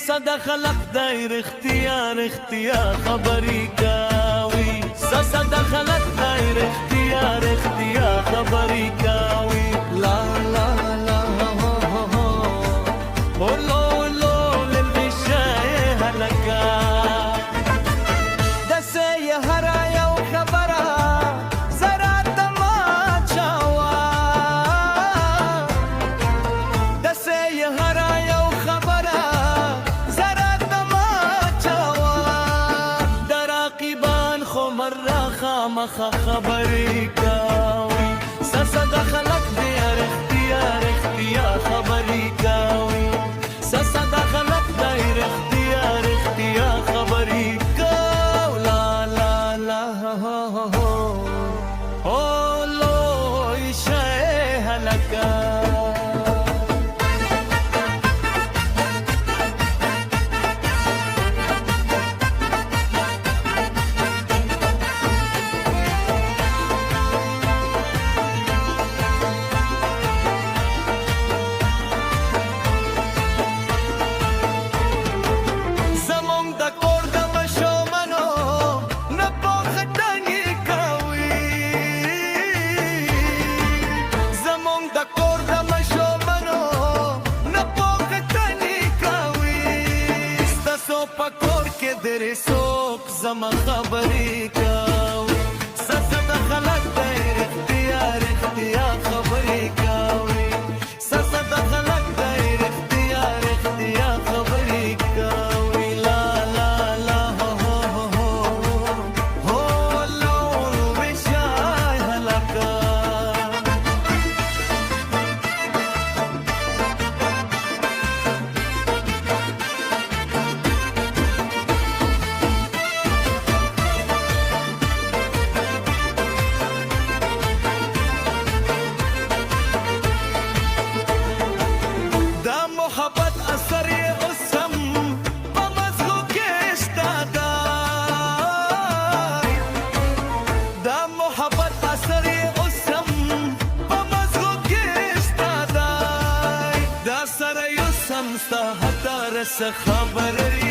سده خلق دایر اختیار خبرې کوي سده خلق دایر اختیار خبرې کوي لا لا لا هو لو للبشاي هلکا دسه هر یو خبره زرا تما چاوا دسه هر یو خبره زرا تما چاوا دراقبان خو مرخه مخ خبرې کوي سده خلق دایر اختیار خبرې کوي سده خلق دایر اختیار خبرې کوي لا لا لا هو لوی شای هلکا درې څوک زما خبرې کوي سده خلق دایر اختیار خبرې کوي سده خلق دایر اختیار خبرې کوي لا لا لا هو لو وشای هلکا محبت اثر اوسم په مزغو کې شته دا محبت اثر اوسم په مزغو کې شته دا سره یو سم ستا هتر څه خبرې